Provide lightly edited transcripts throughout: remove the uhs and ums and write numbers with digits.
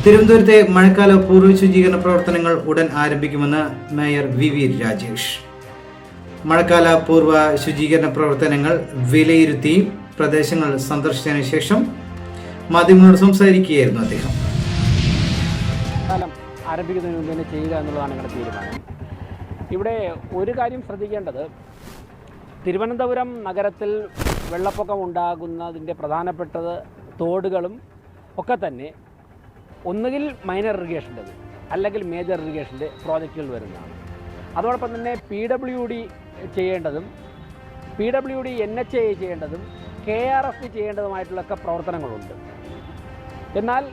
തിരുവനന്തപുരത്തെ മഴക്കാല പൂർവ്വ ശുചീകരണ പ്രവർത്തനങ്ങൾ ഉടൻ ആരംഭിക്കുമെന്ന് മേയർ വി രാജേഷ്. മഴക്കാല പൂർവ്വ ശുചീകരണ പ്രവർത്തനങ്ങൾ വിലയിരുത്തി പ്രദേശങ്ങൾ സന്ദർശിച്ചതിനു ശേഷം മാധ്യമങ്ങളോട് സംസാരിക്കുകയായിരുന്നു അദ്ദേഹം. കാലം ആരംഭിക്കുന്നതിന് മുമ്പ് തന്നെ ചെയ്യുക എന്നുള്ളതാണ് ഞങ്ങളുടെ തീരുമാനം. ഇവിടെ ഒരു കാര്യം ശ്രദ്ധിക്കേണ്ടത്, തിരുവനന്തപുരം നഗരത്തിൽ വെള്ളപ്പൊക്കം ഉണ്ടാകുന്നതിൻ്റെ പ്രധാനപ്പെട്ടത് തോടുകളും ഒക്കെ തന്നെ ഒന്നുകിൽ മൈനർ ഇറിഗേഷൻ്റെത് അല്ലെങ്കിൽ മേജർ ഇറിഗേഷൻ്റെ പ്രോജക്റ്റുകൾ വരുന്നതാണ്. അതോടൊപ്പം തന്നെ PWD ചെയ്യേണ്ടതും PWD NHA ചെയ്യേണ്ടതും KRF ചെയ്യേണ്ടതുമായിട്ടുള്ളൊക്കെ പ്രവർത്തനങ്ങളുണ്ട്. എന്നാൽ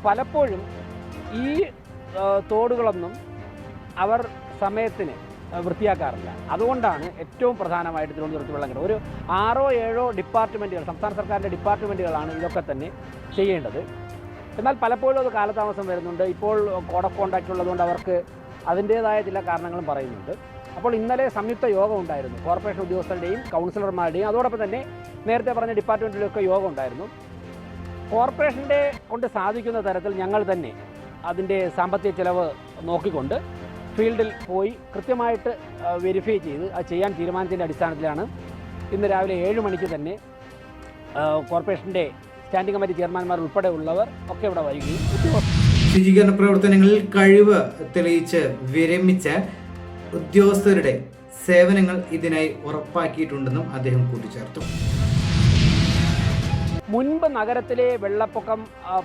പലപ്പോഴും ഈ തോടുകളൊന്നും അവർ സമയത്തിന് വൃത്തിയാക്കാറില്ല. അതുകൊണ്ടാണ് ഏറ്റവും പ്രധാനമായിട്ട് തിരുവനന്തപുരത്ത് വെള്ളം കിട്ടുന്നത്. ഒരു 6-7 ഡിപ്പാർട്ട്മെൻറ്റുകൾ, സംസ്ഥാന സർക്കാരിൻ്റെ ഡിപ്പാർട്ട്മെൻറ്റുകളാണ് ഇതൊക്കെ തന്നെ ചെയ്യേണ്ടത്. എന്നാൽ പലപ്പോഴും അത് കാലതാമസം വരുന്നുണ്ട്. ഇപ്പോൾ കോഡ് ഓഫ് കോണ്ടാക്റ്റ് ഉള്ളതുകൊണ്ട് അവർക്ക് അതിൻ്റേതായ ചില കാരണങ്ങളും പറയുന്നുണ്ട്. അപ്പോൾ ഇന്നലെ സംയുക്ത യോഗം ഉണ്ടായിരുന്നു, കോർപ്പറേഷൻ ഉദ്യോഗസ്ഥരുടെയും കൗൺസിലർമാരുടെയും അതോടൊപ്പം തന്നെ നേരത്തെ പറഞ്ഞ ഡിപ്പാർട്ട്മെൻറ്റിലൊക്കെ യോഗം ഉണ്ടായിരുന്നു. കോർപ്പറേഷൻ്റെ കൊണ്ട് സാധിക്കുന്ന തരത്തിൽ ഞങ്ങൾ തന്നെ അതിൻ്റെ സാമ്പത്തിക ചിലവ് നോക്കിക്കൊണ്ട് ഫീൽഡിൽ പോയി കൃത്യമായിട്ട് വെരിഫൈ ചെയ്ത് അത് ചെയ്യാൻ തീരുമാനത്തിൻ്റെ അടിസ്ഥാനത്തിലാണ് ഇന്ന് രാവിലെ 7 മണിക്ക് തന്നെ കോർപ്പറേഷൻ്റെ സ്റ്റാൻഡിംഗ് കമ്മിറ്റി ചെയർമാൻമാർ ഉൾപ്പെടെ ഉള്ളവർ ഒക്കെ ഇവിടെ വരികയും ശുചീകരണ പ്രവർത്തനങ്ങളിൽ കഴിവ് തെളിയിച്ച് വിരമിച്ച ഉദ്യോഗസ്ഥരുടെ സേവനങ്ങൾ ഇതിനായി ഉറപ്പാക്കിയിട്ടുണ്ടെന്നും അദ്ദേഹം കൂട്ടിച്ചേർത്തു. മുൻപ് നഗരത്തിലെ വെള്ളപ്പൊക്കം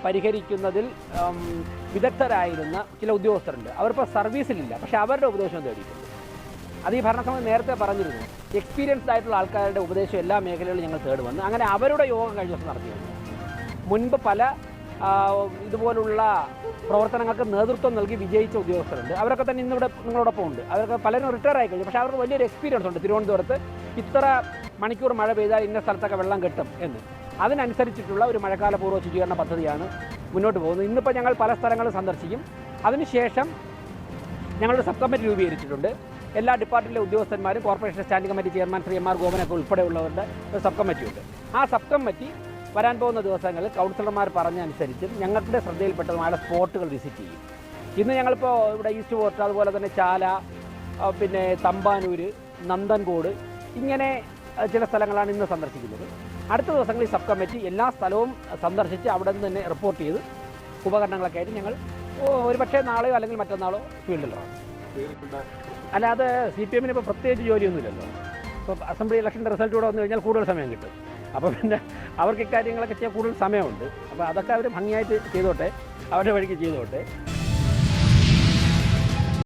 പരിഹരിക്കുന്നതിൽ വിദഗ്ധരായിരുന്ന ചില ഉദ്യോഗസ്ഥരുണ്ട്. അവരിപ്പോൾ സർവീസിലില്ല, പക്ഷേ അവരുടെ ഉപദേശം തേടിയിട്ടുണ്ട്. അത് ഈ ഭരണസമിതി നേരത്തെ പറഞ്ഞിരുന്നു. എക്സ്പീരിയൻസ്ഡ് ആയിട്ടുള്ള ആൾക്കാരുടെ ഉപദേശം എല്ലാ മേഖലകളിലും ഞങ്ങൾ തേടുവന്നു. അങ്ങനെ അവരുടെ യോഗം കഴിഞ്ഞ ദിവസം നടത്തിയിരുന്നു. മുൻപ് പല ഇതുപോലുള്ള പ്രവർത്തനങ്ങൾക്ക് നേതൃത്വം നൽകി വിജയിച്ച ഉദ്യോഗസ്ഥരുണ്ട്. അവരൊക്കെ തന്നെ ഇന്നിവിടെ നിങ്ങളോടൊപ്പം ഉണ്ട്. അവരൊക്കെ പലരും റിട്ടയർ ആയി കഴിഞ്ഞു. പക്ഷേ അവർക്ക് വലിയൊരു എക്സ്പീരിയൻസ് ഉണ്ട്. തിരുവനന്തപുരത്ത് ഇത്ര മണിക്കൂർ മഴ പെയ്താൽ ഇന്ന സ്ഥലത്തൊക്കെ വെള്ളം കിട്ടും എന്ന്. അതിനനുസരിച്ചിട്ടുള്ള ഒരു മഴക്കാല പൂർവ്വ ശുചീകരണ പദ്ധതിയാണ് മുന്നോട്ട് പോകുന്നത്. ഇന്നിപ്പോൾ ഞങ്ങൾ പല സ്ഥലങ്ങളും സന്ദർശിക്കും. അതിനുശേഷം ഞങ്ങളുടെ സബ് കമ്മിറ്റി രൂപീകരിച്ചിട്ടുണ്ട്. എല്ലാ ഡിപ്പാർട്ട്മെൻറ്റിലെ ഉദ്യോഗസ്ഥന്മാരും corporation standing committee chairman Shri MR ഗോപനൊക്കെ ഉൾപ്പെടെയുള്ളവരുടെ ഒരു സബ് കമ്മിറ്റിയുണ്ട്. ആ സബ് കമ്മിറ്റി വരാൻ പോകുന്ന ദിവസങ്ങളിൽ കൗൺസിലർമാർ പറഞ്ഞനുസരിച്ചും ഞങ്ങളുടെ ശ്രദ്ധയിൽപ്പെട്ടതുമായ സ്പോട്ടുകൾ വിസിറ്റ് ചെയ്യും. ഇന്ന് ഞങ്ങളിപ്പോൾ ഇവിടെ ഈസ്റ്റ് പോർട്ട്, അതുപോലെ തന്നെ ചാല, പിന്നെ തമ്പാനൂർ, നന്ദൻകോട്, ഇങ്ങനെ ചില സ്ഥലങ്ങളാണ് ഇന്ന് സന്ദർശിക്കുന്നത്. അടുത്ത ദിവസങ്ങളിൽ സബ് കമ്മിറ്റി എല്ലാ സ്ഥലവും സന്ദർശിച്ച് അവിടെ നിന്ന് തന്നെ റിപ്പോർട്ട് ചെയ്ത് ഉപകരണങ്ങളൊക്കെ ആയിട്ട് ഞങ്ങൾ ഒരുപക്ഷെ നാളെയോ അല്ലെങ്കിൽ മറ്റന്നാളോ ഫീൽഡിലാണ്. അല്ലാതെ CPM ഇപ്പോൾ പ്രത്യേകിച്ച് ജോലിയൊന്നുമില്ലല്ലോ. ഇപ്പോൾ അസംബ്ലി ഇലക്ഷൻ്റെ റിസൾട്ട് കൂടെ വന്നു കഴിഞ്ഞാൽ കൂടുതൽ സമയം കിട്ടും. അപ്പോൾ പിന്നെ അവർക്ക് ഇക്കാര്യങ്ങളൊക്കെ ചെയ്യാൻ കൂടുതൽ സമയമുണ്ട്. അപ്പോൾ അതൊക്കെ അവർ ഭംഗിയായിട്ട് ചെയ്തോട്ടെ, അവരുടെ വഴിക്ക് ചെയ്തോട്ടെ.